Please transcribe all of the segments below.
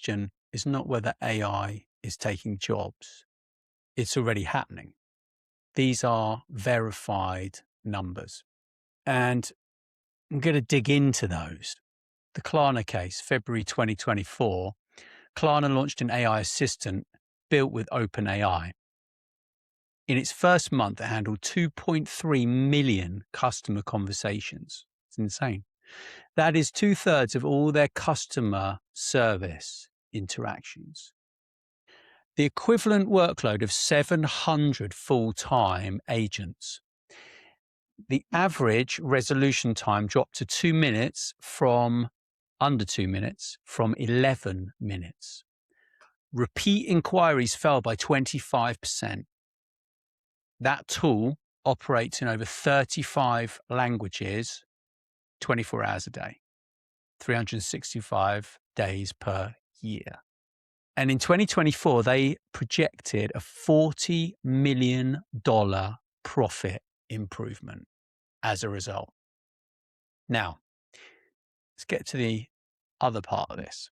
question is not whether AI is taking jobs. It's already happening. These are verified numbers. And I'm going to dig into those. The Klarna case, February 2024, Klarna launched an AI assistant built with OpenAI. In its first month, it handled 2.3 million customer conversations. It's insane. That is 2/3 of all their customer service interactions. The equivalent workload of 700 full-time agents. The average resolution time dropped to 2 minutes from under 2 minutes from 11 minutes. Repeat inquiries fell by 25%. That tool operates in over 35 languages, 24 hours a day, 365 days per year. And in 2024, they projected a $40 million profit improvement as a result. Now, let's get to the other part of this.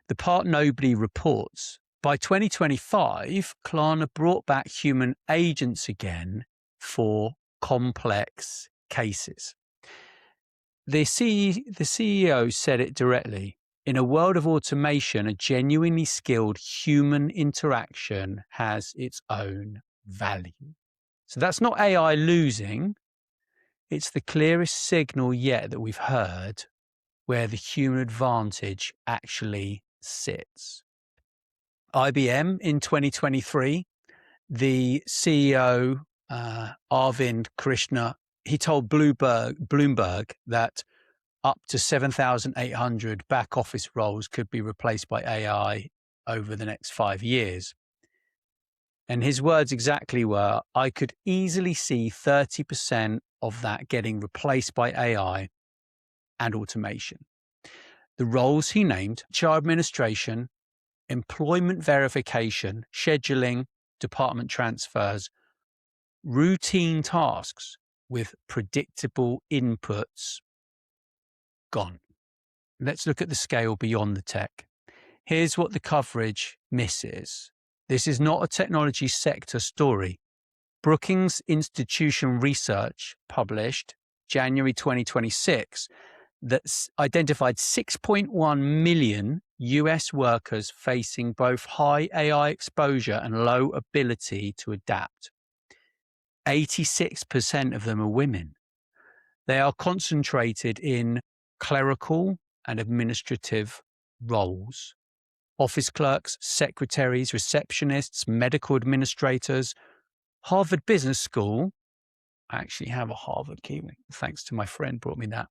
The part nobody reports. By 2025, Klarna brought back human agents again for complex cases. The CEO said it directly. In a world of automation, a genuinely skilled human interaction has its own value. So that's not AI losing. It's the clearest signal yet that we've heard where the human advantage actually sits. IBM in 2023, the CEO, Arvind Krishna, he told Bloomberg that up to 7,800 back office roles could be replaced by AI over the next 5 years. And his words exactly were, I could easily see 30% of that getting replaced by AI and automation. The roles he named, HR administration, employment verification, scheduling, department transfers, routine tasks with predictable inputs, gone. Let's look at the scale beyond the tech. Here's what the coverage misses. This is not a technology sector story. Brookings Institution research published January 2026 that identified 6.1 million US workers facing both high AI exposure and low ability to adapt. 86% of them are women. They are concentrated in clerical and administrative roles. Office clerks, secretaries, receptionists, medical administrators. Harvard Business School, I actually have a Harvard keyring, thanks to my friend brought me that.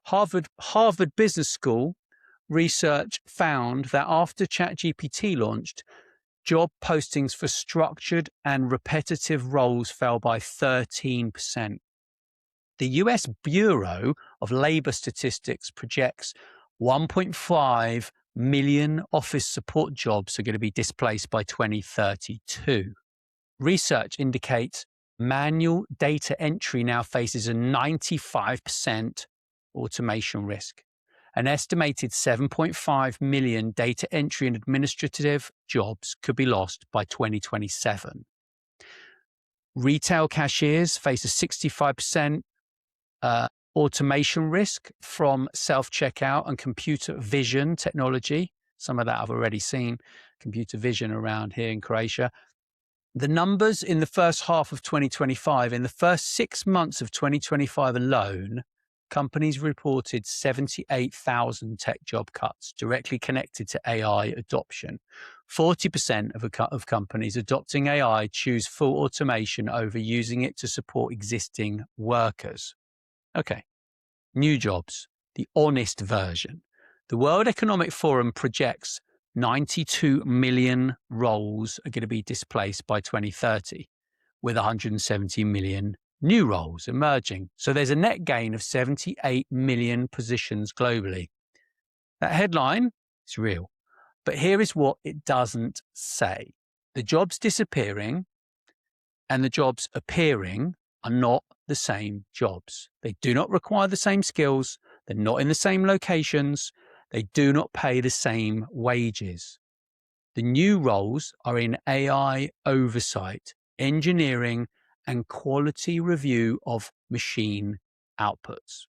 Harvard Business School research found that after ChatGPT launched, job postings for structured and repetitive roles fell by 13%. The US Bureau of Labor Statistics projects 1.5 million office support jobs are going to be displaced by 2032. Research indicates manual data entry now faces a 95% automation risk. An estimated 7.5 million data entry and administrative jobs could be lost by 2027. Retail cashiers face a 65% automation risk from self-checkout and computer vision technology. Some of that I've already seen, computer vision around here in Croatia. The numbers in the first half of 2025, in the first 6 months of 2025 alone, companies reported 78,000 tech job cuts directly connected to AI adoption. 40% of companies adopting AI choose full automation over using it to support existing workers. Okay, new jobs, the honest version. The World Economic Forum projects 92 million roles are going to be displaced by 2030, with 170 million new roles emerging. So there's a net gain of 78 million positions globally. That headline is real, but here is what it doesn't say. The jobs disappearing and the jobs appearing are not the same jobs. They do not require the same skills. They're not in the same locations. They do not pay the same wages. The new roles are in AI oversight, engineering, and quality review of machine outputs.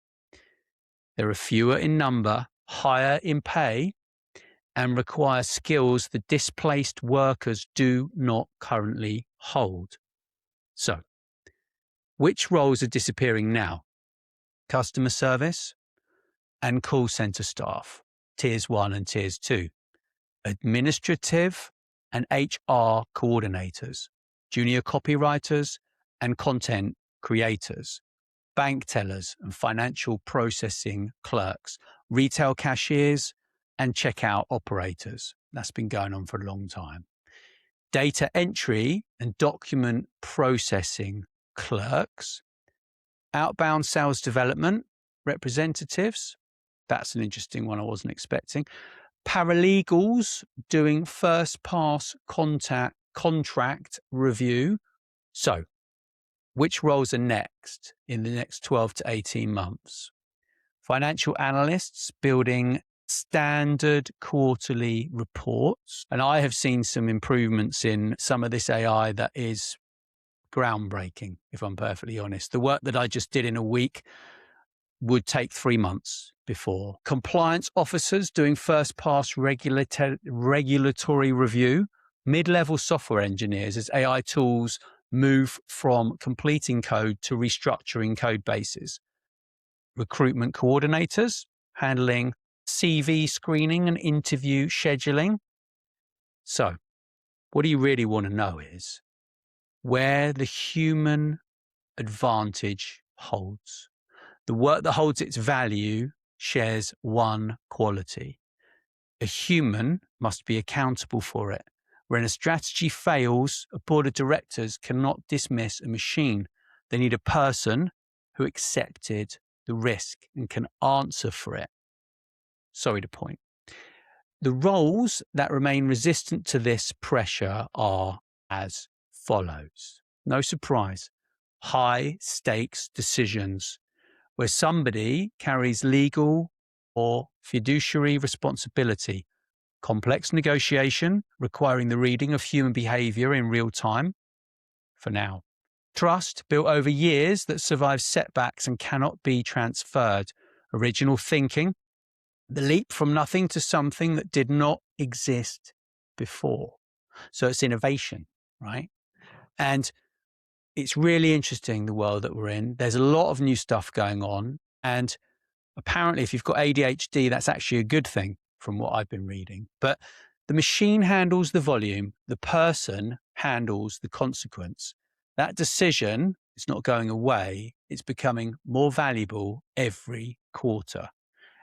There are fewer in number, higher in pay, and require skills the displaced workers do not currently hold. So, which roles are disappearing now? Customer service and call center staff, tiers 1 and tiers 2. Administrative and HR coordinators, junior copywriters and content creators, bank tellers and financial processing clerks, retail cashiers and checkout operators. That's been going on for a long time. Data entry and document processing clerks, outbound sales development representatives. That's an interesting one I wasn't expecting. Paralegals doing first pass contract review. So, which roles are next in the next 12 to 18 months? Financial analysts building standard quarterly reports. And I have seen some improvements in some of this AI that is groundbreaking, if I'm perfectly honest. The work that I just did in a week would take 3 months before. Compliance officers doing first pass regulatory review. Mid-level software engineers as AI tools move from completing code to restructuring code bases. Recruitment coordinators handling CV screening and interview scheduling. So, what do you really want to know is where the human advantage holds. The work that holds its value shares one quality. A human must be accountable for it. When a strategy fails, a board of directors cannot dismiss a machine. They need a person who accepted the risk and can answer for it. Sorry to point. The roles that remain resistant to this pressure are as follows. No surprise. High stakes decisions where somebody carries legal or fiduciary responsibility. Complex negotiation requiring the reading of human behavior in real time. For now. Trust built over years that survives setbacks and cannot be transferred. Original thinking. The leap from nothing to something that did not exist before. So it's innovation, right? And it's really interesting, the world that we're in. There's a lot of new stuff going on. And apparently, if you've got ADHD, that's actually a good thing from what I've been reading. But the machine handles the volume. The person handles the consequence. That decision is not going away. It's becoming more valuable every quarter.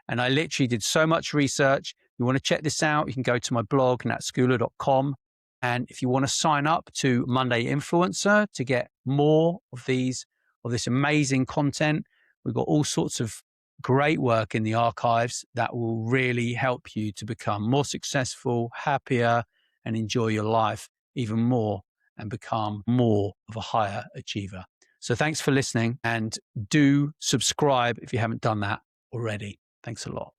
And I literally did so much research. You want to check this out, you can go to my blog, natschooler.com. And if you want to sign up to Monday Influencer to get more of this amazing content, we've got all sorts of great work in the archives that will really help you to become more successful, happier, and enjoy your life even more and become more of a higher achiever. So thanks for listening, and do subscribe if you haven't done that already. Thanks a lot.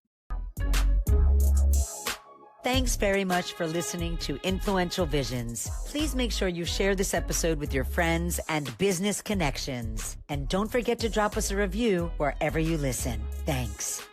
Thanks very much for listening to Influential Visions. Please make sure you share this episode with your friends and business connections. And don't forget to drop us a review wherever you listen. Thanks.